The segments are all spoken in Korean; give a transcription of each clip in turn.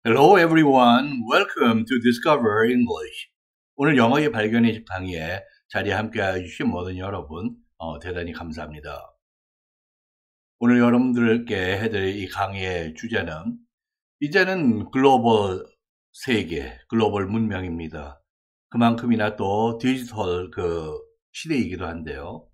Hello everyone. Welcome to Discover English. 오늘 영어의 발견의 집 강의에 자리에 함께 해주신 모든 여러분 대단히 감사합니다. 오늘 여러분들께 해드릴 이 강의의 주제는 이제는 글로벌 세계, 글로벌 문명입니다. 그만큼이나 또 디지털 시대이기도 한데요.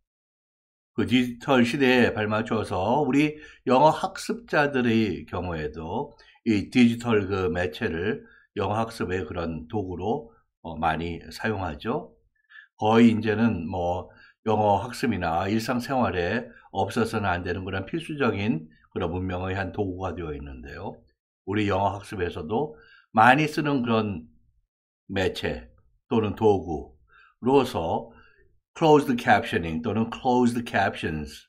그 디지털 시대에 발맞춰서 우리 영어 학습자들의 경우에도 이 디지털 매체를 영어 학습의 그런 도구로 많이 사용하죠. 거의 이제는 영어 학습이나 일상생활에 없어서는 안 되는 그런 필수적인 그런 문명의 한 도구가 되어 있는데요. 우리 영어 학습에서도 많이 쓰는 그런 매체 또는 도구로서 closed captioning 또는 closed captions,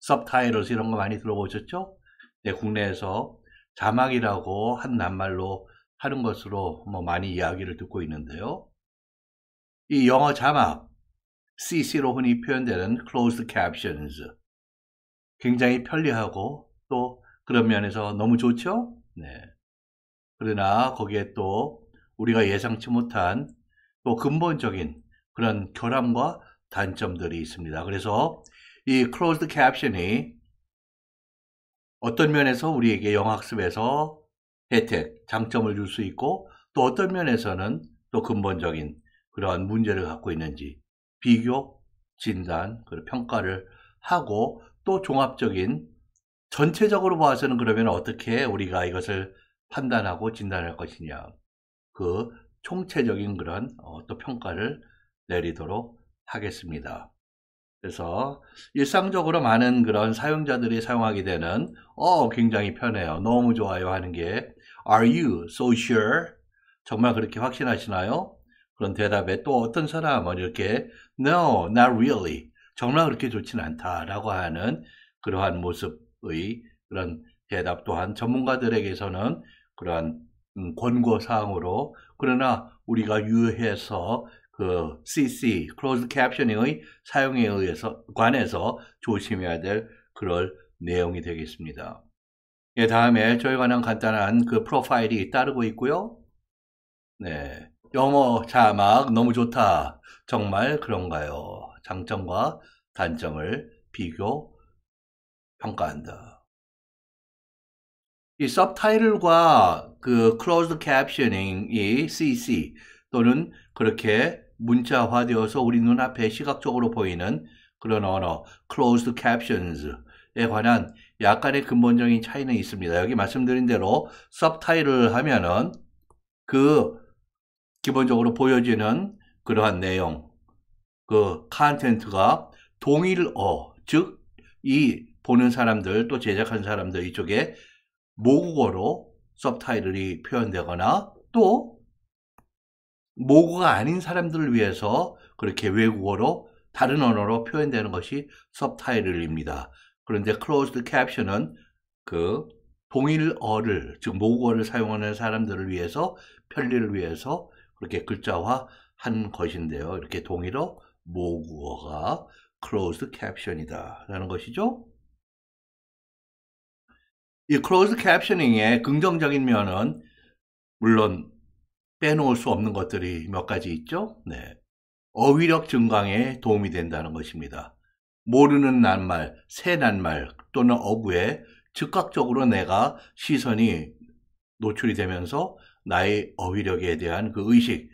subtitles 이런 거 많이 들어보셨죠? 네, 국내에서 자막이라고 한 낱말로 하는 것으로 많이 이야기를 듣고 있는데요. 이 영어 자막, CC로 흔히 표현되는 closed captions, 굉장히 편리하고 또 그런 면에서 너무 좋죠? 네. 그러나 거기에 또 우리가 예상치 못한 또 근본적인 그런 결함과 단점들이 있습니다. 그래서 이 closed caption이 어떤 면에서 우리에게 영어 학습에서 혜택, 장점을 줄 수 있고 또 어떤 면에서는 또 근본적인 그러한 문제를 갖고 있는지 비교, 진단, 그리고 평가를 하고 또 종합적인 전체적으로 봐서는 그러면 어떻게 우리가 이것을 판단하고 진단할 것이냐 그 총체적인 그런 또 평가를 내리도록 하겠습니다. 그래서 일상적으로 많은 그런 사용자들이 사용하게 되는 굉장히 편해요. 너무 좋아요 하는 게 Are you so sure? 정말 그렇게 확신하시나요? 그런 대답에 또 어떤 사람은 이렇게 No, not really. 정말 그렇게 좋진 않다라고 하는 그러한 모습의 그런 대답 또한 전문가들에게서는 그러한 권고사항으로 그러나 우리가 유의해서 그 CC, Closed Captioning의 사용에 의해서 관해서 조심해야 될 그럴 내용이 되겠습니다. 예, 다음에 저에 관한 간단한 그 프로파일이 따르고 있고요. 네, 영어 자막 너무 좋다. 정말 그런가요? 장점과 단점을 비교, 평가한다. 이 서브타이틀과 그 closed captioning이 CC 또는 그렇게 문자화되어서 우리 눈앞에 시각적으로 보이는 그런 언어 closed captions에 관한 약간의 근본적인 차이는 있습니다. 여기 말씀드린 대로 서브타이틀을 하면은 그 기본적으로 보여지는 그러한 내용, 그 컨텐츠가 동일어, 즉 이 보는 사람들 또 제작한 사람들 이쪽에 모국어로 서브타이틀이 표현되거나 또 모국어가 아닌 사람들을 위해서 그렇게 외국어로 다른 언어로 표현되는 것이 서브타이틀입니다. 그런데 closed caption은 그 동일어를 즉 모국어를 사용하는 사람들을 위해서 편리를 위해서 그렇게 글자화한 것인데요. 이렇게 동일어 모국어가 closed caption이다 라는 것이죠. 이 closed captioning의 긍정적인 면은 물론 빼놓을 수 없는 것들이 몇 가지 있죠. 네. 어휘력 증강에 도움이 된다는 것입니다. 모르는 낱말, 새 낱말 또는 어구에 즉각적으로 내가 시선이 노출이 되면서 나의 어휘력에 대한 그 의식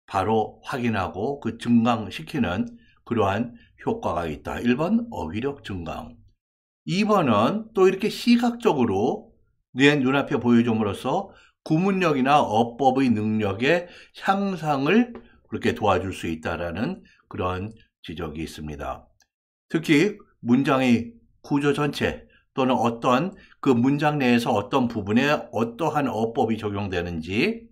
바로 확인하고 그 증강시키는 그러한 효과가 있다. 1번 어휘력 증강. 2번은 또 이렇게 시각적으로 내 눈앞에 보여줌으로써 구문력이나 어법의 능력의 향상을 그렇게 도와줄 수 있다라는 그런 지적이 있습니다. 특히 문장의 구조 전체 또는 어떤 그 문장 내에서 어떤 부분에 어떠한 어법이 적용되는지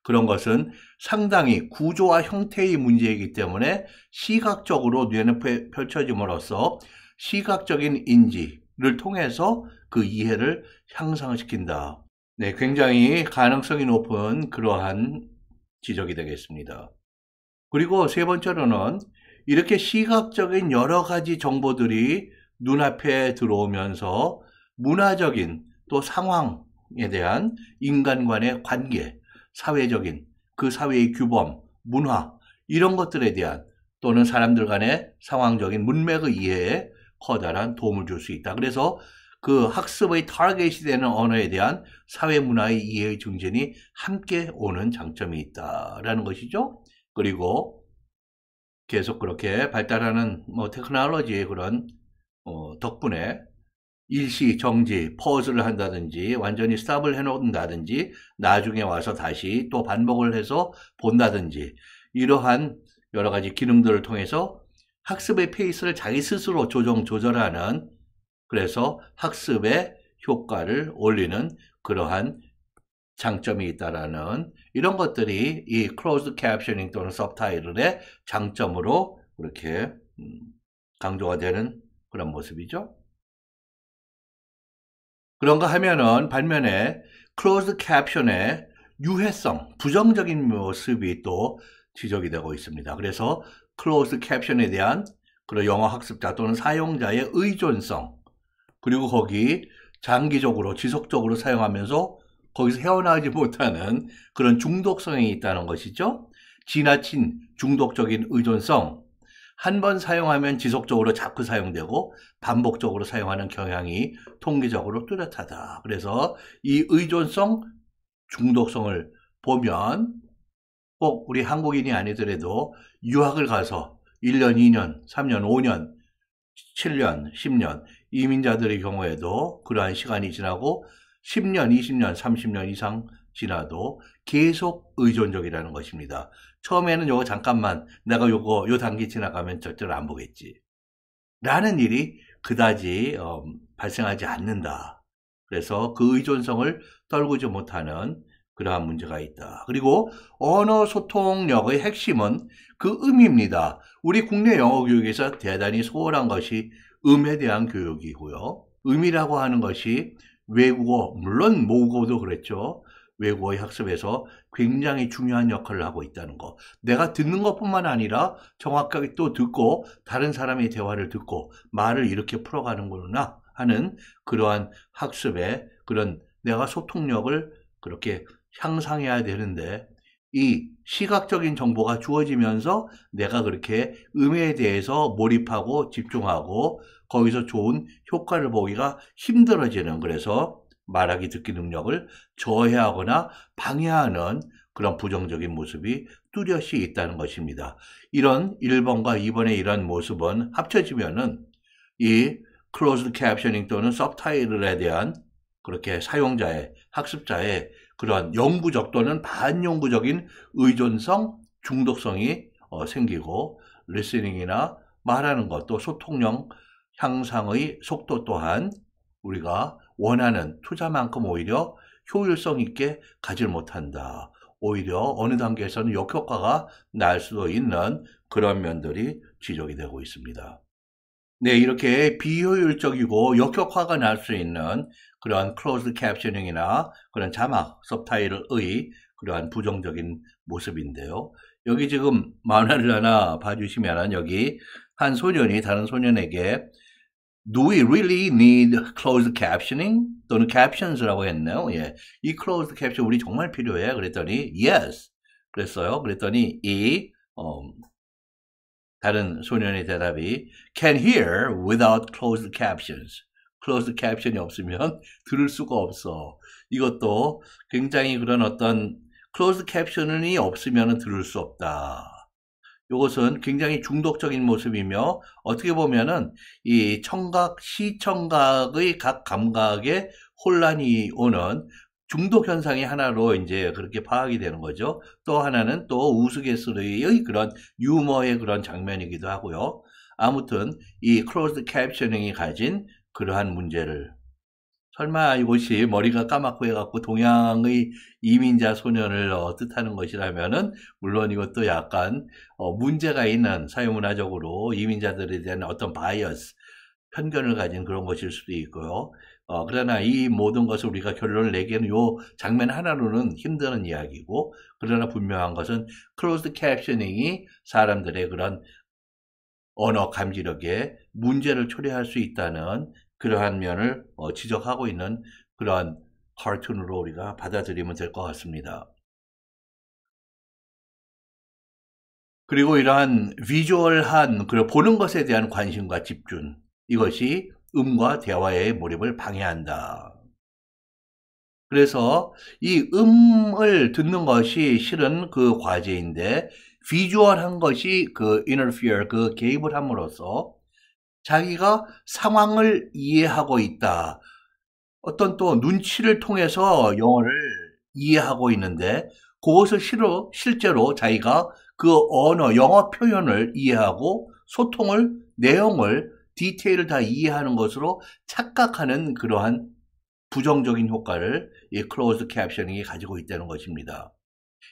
그런 것은 상당히 구조와 형태의 문제이기 때문에 시각적으로 눈에 펼쳐짐으로써 시각적인 인지를 통해서 그 이해를 향상시킨다. 네, 굉장히 가능성이 높은 그러한 지적이 되겠습니다. 그리고 세 번째로는 이렇게 시각적인 여러 가지 정보들이 눈앞에 들어오면서 문화적인 또 상황 소통에 대한 인간 간의 관계, 사회적인 그 사회의 규범, 문화 이런 것들에 대한 또는 사람들 간의 상황적인 문맥의 이해에 커다란 도움을 줄 수 있다. 그래서 그 학습의 타겟이 되는 언어에 대한 사회 문화의 이해의 증진이 함께 오는 장점이 있다라는 것이죠. 그리고 계속 그렇게 발달하는 테크놀로지의 그런 덕분에 일시 정지, 퍼즈를 한다든지 완전히 스탑을 해놓는다든지 나중에 와서 다시 또 반복을 해서 본다든지 이러한 여러 가지 기능들을 통해서 학습의 페이스를 자기 스스로 조절하는 그래서 학습의 효과를 올리는 그러한 장점이 있다라는 이런 것들이 이 closed captioning 또는 subtitle의 장점으로 그렇게 강조가 되는 그런 모습이죠. 그런가 하면은 반면에 closed caption의 유해성, 부정적인 모습이 또 지적이 되고 있습니다. 그래서 closed caption에 대한 그런 영어 학습자 또는 사용자의 의존성 그리고 거기 장기적으로 지속적으로 사용하면서 거기서 헤어나오지 못하는 그런 중독성이 있다는 것이죠. 지나친 중독적인 의존성, 한 번 사용하면 지속적으로 자꾸 사용되고 반복적으로 사용하는 경향이 통계적으로 뚜렷하다. 그래서 이 의존성, 중독성을 보면 꼭 우리 한국인이 아니더라도 유학을 가서 1년, 2년, 3년, 5년, 7년, 10년 이민자들의 경우에도 그러한 시간이 지나고 10년, 20년, 30년 이상 지나도 계속 의존적이라는 것입니다. 처음에는 요거 잠깐만 내가 요 단계 지나가면 절대로 안 보겠지. 라는 일이 그다지 발생하지 않는다. 그래서 그 의존성을 떨구지 못하는 그러한 문제가 있다. 그리고 언어 소통력의 핵심은 그 음입니다. 우리 국내 영어 교육에서 대단히 소홀한 것이 음에 대한 교육이고요. 음이라고 하는 것이 외국어, 물론 모국어도 그랬죠. 외국어의 학습에서 굉장히 중요한 역할을 하고 있다는 거. 내가 듣는 것뿐만 아니라 정확하게 또 듣고 다른 사람의 대화를 듣고 말을 이렇게 풀어가는구나 하는 그러한 학습의 그런 내가 소통력을 그렇게 향상해야 되는데 이 시각적인 정보가 주어지면서 내가 그렇게 음에 대해서 몰입하고 집중하고 거기서 좋은 효과를 보기가 힘들어지는 그래서 말하기 듣기 능력을 저해하거나 방해하는 그런 부정적인 모습이 뚜렷이 있다는 것입니다. 이런 1번과 2번의 이런 모습은 합쳐지면은 이 closed captioning 또는 subtitle에 대한 그렇게 사용자의 학습자의 그런 영구적 또는 반영구적인 의존성, 중독성이 생기고 리스닝이나 말하는 것 또 소통력 향상의 속도 또한 우리가 원하는 투자만큼 오히려 효율성 있게 가질 못한다. 오히려 어느 단계에서는 역효과가 날 수도 있는 그런 면들이 지적이 되고 있습니다. 네, 이렇게 비효율적이고 역효과가 날 수 있는 그러한 closed captioning이나 그런 자막, 서브타이틀의 그러한 부정적인 모습인데요. 여기 지금 만화를 하나 봐주시면 여기 한 소년이 다른 소년에게 Do we really need closed captioning? 또는 captions라고 했네요. 예. 이 closed caption 우리 정말 필요해? 그랬더니 yes. 그랬어요. 그랬더니 다른 소년의 대답이 can hear without closed captions. closed caption이 없으면 들을 수가 없어. 이것도 굉장히 그런 어떤 closed caption이 없으면 들을 수 없다. 이것은 굉장히 중독적인 모습이며 어떻게 보면은 이 청각, 시청각의 각 감각에 혼란이 오는 중독 현상의 하나로 이제 그렇게 파악이 되는 거죠. 또 하나는 또 우스갯소리의 그런 유머의 그런 장면이기도 하고요. 아무튼 이 closed captioning이 가진 그러한 문제를 설마 이것이 머리가 까맣고 해갖고 동양의 이민자 소년을 뜻하는 것이라면은 물론 이것도 약간 문제가 있는 사회문화적으로 이민자들에 대한 어떤 바이어스, 편견을 가진 그런 것일 수도 있고요. 그러나 이 모든 것을 우리가 결론을 내기에는 요 장면 하나로는 힘든 이야기고 그러나 분명한 것은 closed captioning이 사람들의 그런 언어 감지력에 문제를 초래할 수 있다는 그러한 면을 지적하고 있는 그러한 카툰으로 우리가 받아들이면 될 것 같습니다. 그리고 이러한 비주얼한 그리고 보는 것에 대한 관심과 집중, 이것이 음과 대화의 몰입을 방해한다. 그래서 이 음을 듣는 것이 실은 그 과제인데 비주얼한 것이 그 interfere, 그 개입을 함으로써 자기가 상황을 이해하고 있다. 어떤 또 눈치를 통해서 영어를 이해하고 있는데 그것을 실제로 자기가 그 언어, 영어 표현을 이해하고 소통을, 내용을, 디테일을 다 이해하는 것으로 착각하는 그러한 부정적인 효과를 이 클로즈드 캡셔닝이 가지고 있다는 것입니다.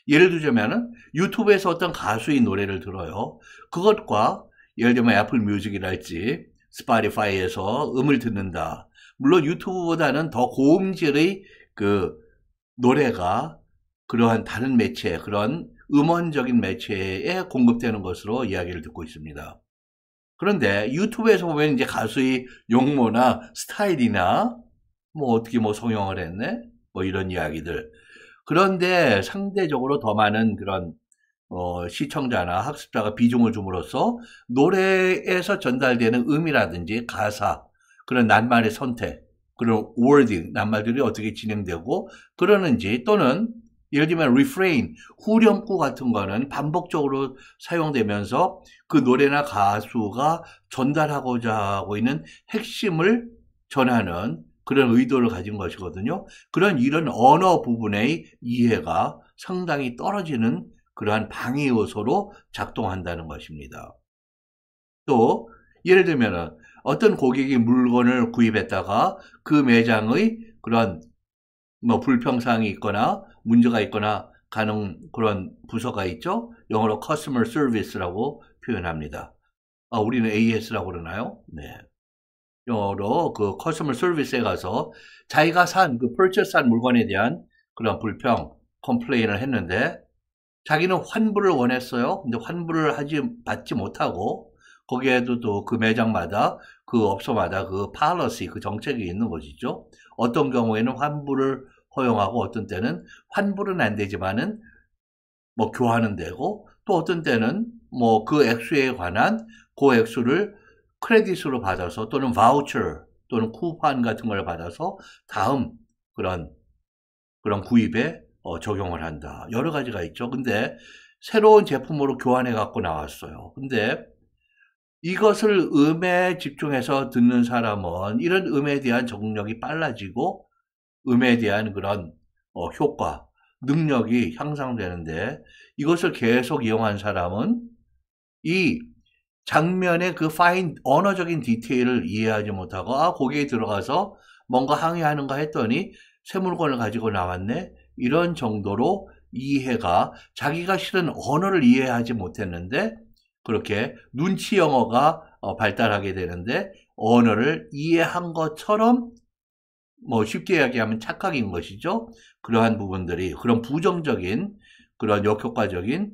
예를 들자면은 유튜브에서 어떤 가수의 노래를 들어요. 그것과 예를 들면 애플 뮤직이랄지 스포티파이에서 음을 듣는다. 물론 유튜브보다는 더 고음질의 그 노래가 그러한 다른 매체, 그런 음원적인 매체에 공급되는 것으로 이야기를 듣고 있습니다. 그런데 유튜브에서 보면 이제 가수의 용모나 스타일이나 뭐 어떻게 뭐 성형을 했네? 뭐 이런 이야기들. 그런데 상대적으로 더 많은 그런 시청자나 학습자가 비중을 줌으로써 노래에서 전달되는 음이라든지 가사, 그런 낱말의 선택, 그런 워딩, 낱말들이 어떻게 진행되고 그러는지, 또는 예를 들면 refrain, 후렴구 같은 거는 반복적으로 사용되면서 그 노래나 가수가 전달하고자 하고 있는 핵심을 전하는 그런 의도를 가진 것이거든요. 이런 언어 부분의 이해가 상당히 떨어지는 그러한 방해 요소로 작동한다는 것입니다. 또 예를 들면 어떤 고객이 물건을 구입했다가 그 매장의 그런 뭐 불평사항이 있거나 문제가 있거나 가는 그런 부서가 있죠. 영어로 Customer Service라고 표현합니다. 우리는 AS라고 그러나요? 네. 영어로 그 Customer Service에 가서 자기가 그 purchase한 물건에 대한 그런 불평, 컴플레인을 했는데 자기는 환불을 원했어요. 근데 환불을 받지 못하고 거기에도 또 그 매장마다 그 업소마다 그 policy, 그 정책이 있는 것이죠. 어떤 경우에는 환불을 허용하고 어떤 때는 환불은 안 되지만은 뭐 교환은 되고, 또 어떤 때는 뭐 그 액수에 관한 그 액수를 크레딧으로 받아서 또는 바우처 또는 쿠폰 같은 걸 받아서 다음 그런 구입에 적용을 한다. 여러 가지가 있죠. 근데 새로운 제품으로 교환해 갖고 나왔어요. 근데 이것을 음에 집중해서 듣는 사람은 이런 음에 대한 적응력이 빨라지고 음에 대한 그런 효과, 능력이 향상되는데, 이것을 계속 이용한 사람은 이 장면의 그 언어적인 디테일을 이해하지 못하고 거기에 들어가서 뭔가 항의하는가 했더니 새 물건을 가지고 나왔네, 이런 정도로 이해가, 자기가 실은 언어를 이해하지 못했는데 그렇게 눈치 영어가 발달하게 되는데 언어를 이해한 것처럼, 뭐 쉽게 이야기하면 착각인 것이죠. 그러한 부분들이, 그런 부정적인 그런 역효과적인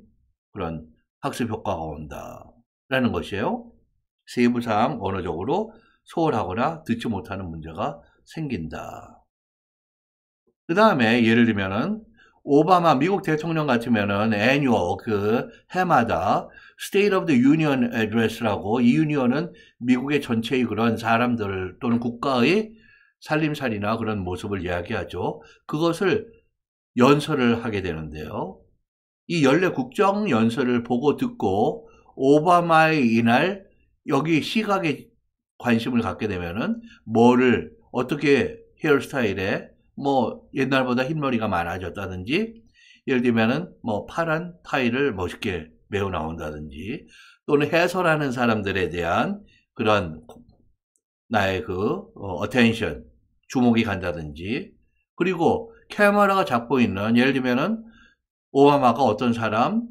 그런 학습 효과가 온다라는 것이에요. 세부사항 언어적으로 소홀하거나 듣지 못하는 문제가 생긴다. 그 다음에 예를 들면은 오바마 미국 대통령 같으면은 annual, 그 해마다 State of the Union Address라고, 이 유니언은 미국의 전체의 그런 사람들 또는 국가의 살림살이나 그런 모습을 이야기하죠. 그것을 연설을 하게 되는데요. 이 연례 국정 연설을 보고 듣고 오바마의 이날 여기 시각에 관심을 갖게 되면은 뭐를 어떻게 헤어스타일에 뭐 옛날보다 흰머리가 많아졌다든지, 예를 들면은 뭐 파란 타이를 멋있게 메고 나온다든지, 또는 해설하는 사람들에 대한 그런 나의 그 attention, 주목이 간다든지, 그리고 카메라가 잡고 있는, 예를 들면은 오바마가 어떤 사람,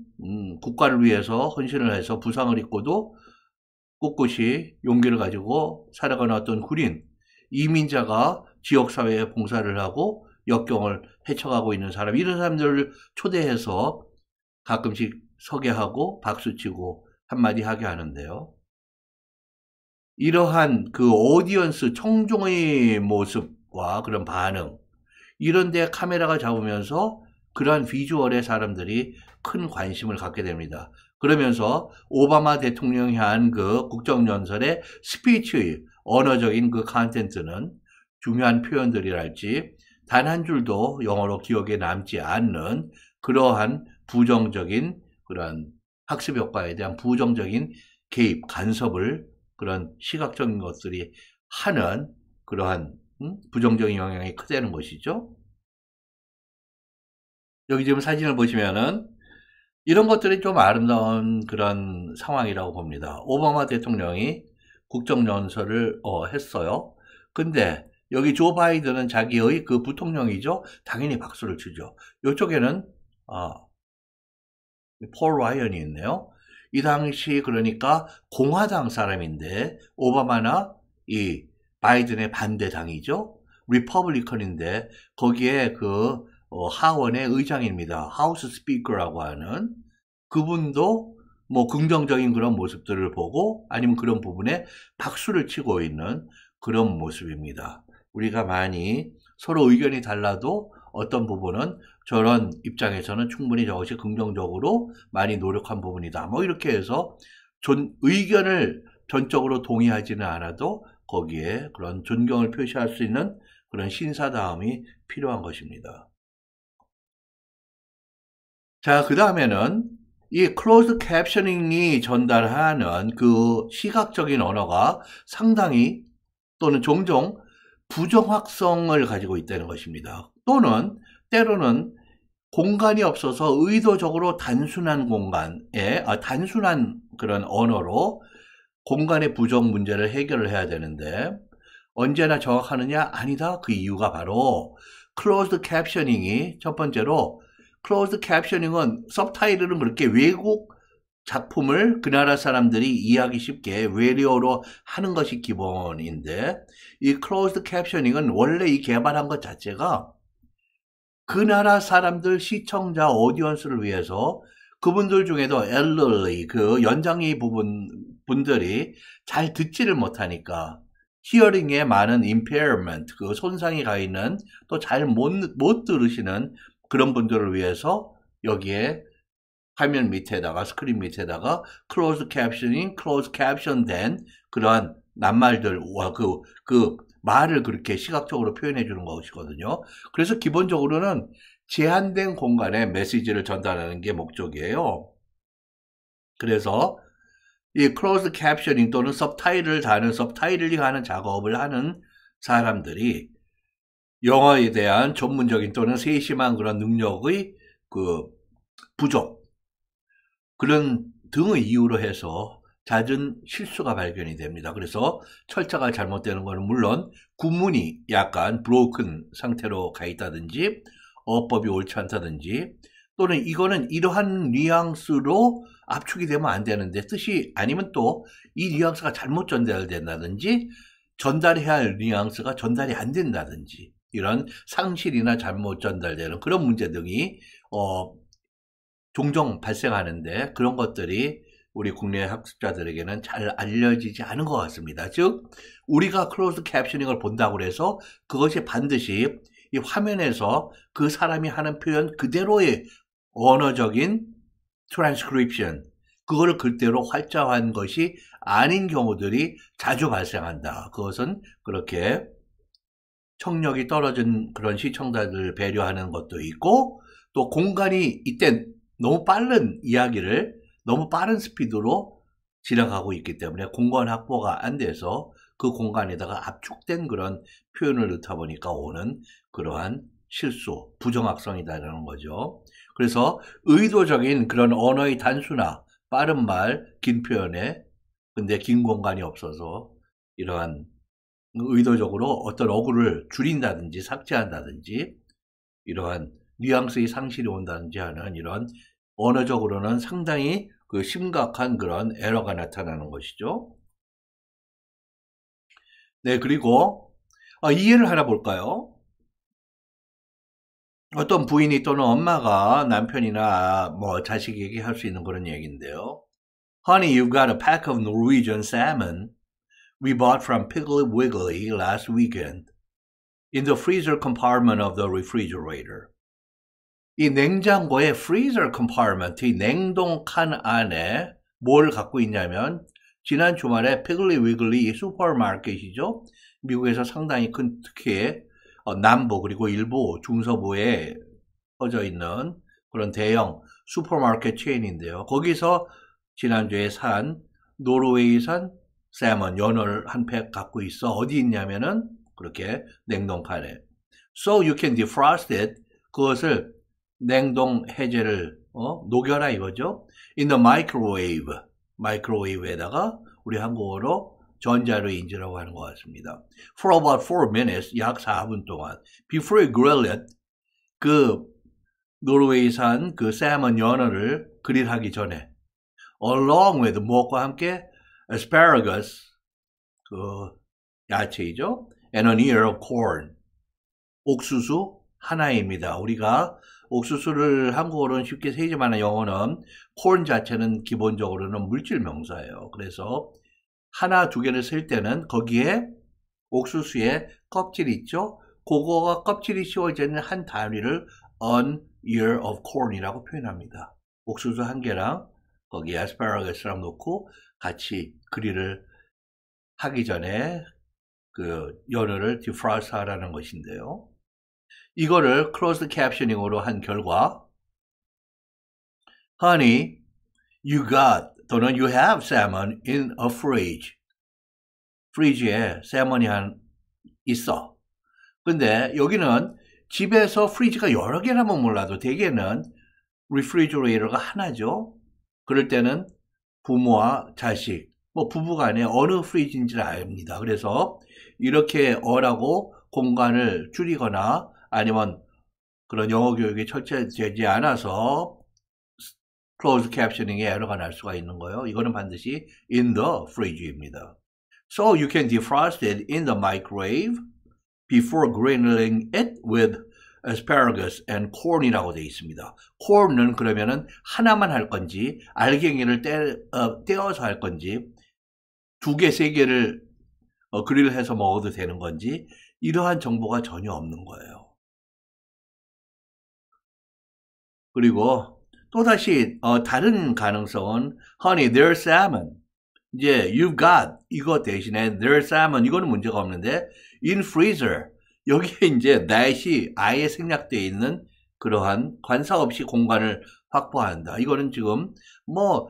국가를 위해서 헌신을 해서 부상을 입고도 꿋꿋이 용기를 가지고 살아가는 어떤 군인, 이민자가 지역사회에 봉사를 하고 역경을 헤쳐가고 있는 사람, 이런 사람들을 초대해서 가끔씩 소개하고 박수치고 한마디 하게 하는데요. 이러한 그 오디언스, 청중의 모습과 그런 반응, 이런 데 카메라가 잡으면서 그러한 비주얼에 사람들이 큰 관심을 갖게 됩니다. 그러면서 오바마 대통령이 한 그 국정연설의 스피치의 언어적인 그 컨텐츠는 중요한 표현들이랄지 단 한 줄도 영어로 기억에 남지 않는 그러한 부정적인 그러한 학습 효과에 대한 부정적인 개입, 간섭을 그런 시각적인 것들이 하는 그러한 부정적인 영향이 크다는 것이죠. 여기 지금 사진을 보시면은 이런 것들이 좀 아름다운 그런 상황이라고 봅니다. 오바마 대통령이 국정연설을 했어요. 근데 여기 조 바이든은 자기의 그 부통령이죠. 당연히 박수를 치죠. 이쪽에는 폴 라이언이 있네요. 이 당시 그러니까 공화당 사람인데 오바마나 이 바이든의 반대당이죠. 리퍼블리컨인데 거기에 그 하원의 의장입니다. 하우스 스피커라고 하는 그분도 뭐 긍정적인 그런 모습들을 보고 아니면 그런 부분에 박수를 치고 있는 그런 모습입니다. 우리가 많이 서로 의견이 달라도 어떤 부분은 저런 입장에서는 충분히 저것이 긍정적으로 많이 노력한 부분이다. 뭐 이렇게 해서 의견을 전적으로 동의하지는 않아도 거기에 그런 존경을 표시할 수 있는 그런 신사다움이 필요한 것입니다. 자, 그 다음에는 이 클로즈 캡셔닝이 전달하는 그 시각적인 언어가 상당히 또는 종종 부정확성을 가지고 있다는 것입니다. 또는 때로는 공간이 없어서 의도적으로 단순한 공간에 단순한 그런 언어로 공간의 부정 문제를 해결을 해야 되는데 언제나 정확하느냐? 아니다. 그 이유가 바로 클로즈드 캡셔닝이 첫 번째로 클로즈드 캡셔닝은 서브타이틀은 그렇게 외국 작품을 그 나라 사람들이 이해하기 쉽게 외래어로 하는 것이 기본인데 이 클로즈드 캡셔닝은 원래 이 개발한 것 자체가 그 나라 사람들 시청자 오디언스를 위해서 그분들 중에도 엘럴리 그 연장의 분들이 잘 듣지를 못하니까 히어링에 많은 impairment 그 손상이 가 있는 또 잘 못 들으시는 그런 분들을 위해서 여기에 화면 밑에다가 스크린 밑에다가 closed captioning, closed caption된 그러한 낱말들과 그 말을 그렇게 시각적으로 표현해 주는 것이거든요. 그래서 기본적으로는 제한된 공간에 메시지를 전달하는 게 목적이에요. 그래서 이 closed captioning 또는 서브타이틀을 다는 서브타이틀링 하는 작업을 하는 사람들이 영어에 대한 전문적인 또는 세심한 그런 능력의 그 부족 그런 등의 이유로 해서 잦은 실수가 발견이 됩니다. 그래서 철자가 잘못되는 것은 물론 구문이 약간 브로큰 상태로 가 있다든지 어법이 옳지 않다든지 또는 이거는 이러한 뉘앙스로 압축이 되면 안 되는데 뜻이 아니면 또 이 뉘앙스가 잘못 전달된다든지 전달해야 할 뉘앙스가 전달이 안 된다든지 이런 상실이나 잘못 전달되는 그런 문제 등이 종종 발생하는데 그런 것들이 우리 국내 학습자들에게는 잘 알려지지 않은 것 같습니다. 즉 우리가 클로즈 캡셔닝을 본다고 해서 그것이 반드시 이 화면에서 그 사람이 하는 표현 그대로의 언어적인 트랜스크립션 그거를 그대로 활자화한 것이 아닌 경우들이 자주 발생한다. 그것은 그렇게 청력이 떨어진 그런 시청자들을 배려하는 것도 있고 또 공간이 이때 너무 빠른 이야기를 너무 빠른 스피드로 지나가고 있기 때문에 공간 확보가 안 돼서 그 공간에다가 압축된 그런 표현을 넣다 보니까 오는 그러한 실수, 부정확성이다라는 거죠. 그래서 의도적인 그런 언어의 단순화, 빠른 말, 긴 표현에 근데 긴 공간이 없어서 이러한 의도적으로 어떤 어구를 줄인다든지 삭제한다든지 이러한 뉘앙스의 상실이 온다든지 하는 이런 언어적으로는 상당히 그 심각한 그런 에러가 나타나는 것이죠. 네, 그리고 이해를 하나 볼까요? 어떤 부인이 또는 엄마가 남편이나 뭐 자식에게 할 수 있는 그런 얘기인데요. Honey, you've got a pack of Norwegian salmon we bought from Piggly Wiggly last weekend. in the freezer compartment of the refrigerator. 이 냉장고의 freezer compartment, 이 냉동 칸 안에 뭘 갖고 있냐면 지난 주말에 피글리 위글리 슈퍼마켓이죠. 미국에서 상당히 큰 특히 남부 그리고 일부 중서부에 퍼져 있는 그런 대형 슈퍼마켓 체인인데요. 거기서 지난주에 산 노르웨이산 살몬 연어를 한 팩 갖고 있어. 어디 있냐면은 그렇게 냉동칸에. So you can defrost it. 그것을 냉동 해제를 녹여라 이거죠. In the microwave. 마이크로웨이브에다가 우리 한국어로 전자레인지라고 하는 것 같습니다. For about 4 minutes. 약 4분 동안. Before you grill it. 그 노르웨이산 그 살몬 연어를 그릴하기 전에. Along with 무엇과 함께 asparagus 그 야채이죠. And an ear of corn. 옥수수 하나입니다. 우리가 옥수수를 한국어로는 쉽게 쓰이지만 영어는 corn 자체는 기본적으로는 물질 명사예요. 그래서 하나 두 개를 쓸 때는 거기에 옥수수에 껍질이 있죠. 그거가 껍질이 씌워져 있는 한 단위를 an ear of corn이라고 표현합니다. 옥수수 한 개랑 거기에 asparagus,랑 놓고 같이 그릴을 하기 전에 그 연어를 defrost 하라는 것인데요. 이거를 closed captioning으로 한 결과 Honey, you got 또는 you have salmon in a fridge. 프리지에 살몬이 있어. 근데 여기는 집에서 프리지가 여러 개라면 몰라도 대개는 refrigerator가 하나죠. 그럴 때는 부모와 자식, 뭐 부부간에 어느 프리지인지를 압니다. 그래서 이렇게 어라고 공간을 줄이거나 아니면 그런 영어 교육이 철저되지 않아서 closed captioning에 에러가 날 수가 있는 거예요. 이거는 반드시 in the fridge입니다. So you can defrost it in the microwave before grilling it with asparagus and corn이라고 되어 있습니다. corn은 그러면은 하나만 할 건지 알갱이를 떼어서 할 건지 두 개, 세 개를 그릴해서 먹어도 되는 건지 이러한 정보가 전혀 없는 거예요. 그리고 또다시 다른 가능성은 Honey, there's salmon. 이제 you've got 이거 대신에 there's salmon 이거는 문제가 없는데 in freezer 여기에 이제 that이 아예 생략되어 있는 그러한 관사 없이 공간을 확보한다. 이거는 지금 뭐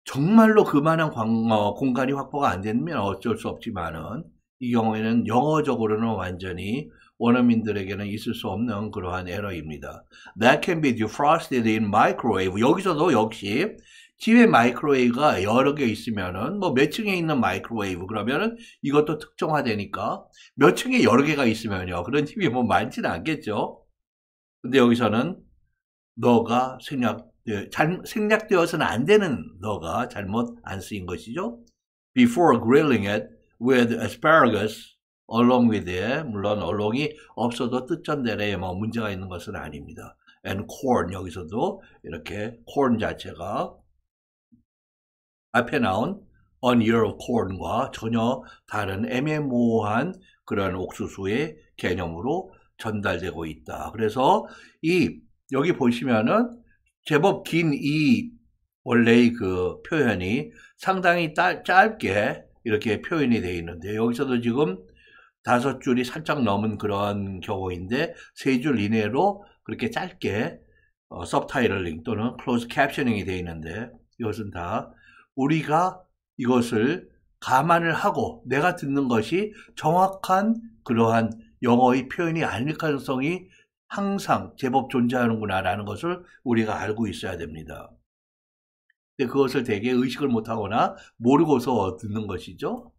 정말로 그만한 공간이 확보가 안 되면 어쩔 수 없지만은 이 경우에는 영어적으로는 완전히 원어민들에게는 있을 수 없는 그러한 에러입니다. That can be defrosted in microwave. 여기서도 역시 집에 마이크로웨이브가 여러 개 있으면은 뭐 몇 층에 있는 마이크로웨이브 그러면은 이것도 특정화되니까 몇 층에 여러 개가 있으면요. 그런 집이 뭐 많지는 않겠죠. 근데 여기서는 너가 생략되어서는 안 되는 너가 잘못 안 쓰인 것이죠. Before grilling it with asparagus along with it. 물론 along이 없어도 뜻전대로 뭐 문제가 있는 것은 아닙니다. And corn 여기서도 이렇게 corn 자체가 앞에 나온 an ear of corn과 전혀 다른 애매모호한 그런 옥수수의 개념으로 전달되고 있다. 그래서 여기 보시면은 제법 긴 이 원래의 그 표현이 상당히 짧게 이렇게 표현이 되어 있는데 여기서도 지금 5줄이 살짝 넘은 그런 경우인데 3줄 이내로 그렇게 짧게 서브타이틀링 또는 클로즈 캡셔닝이 되어 있는데 이것은 다 우리가 이것을 감안을 하고 내가 듣는 것이 정확한 그러한 영어의 표현이 아닐 가능성이 항상 제법 존재하는구나 라는 것을 우리가 알고 있어야 됩니다. 근데 그것을 되게 의식을 못하거나 모르고서 듣는 것이죠.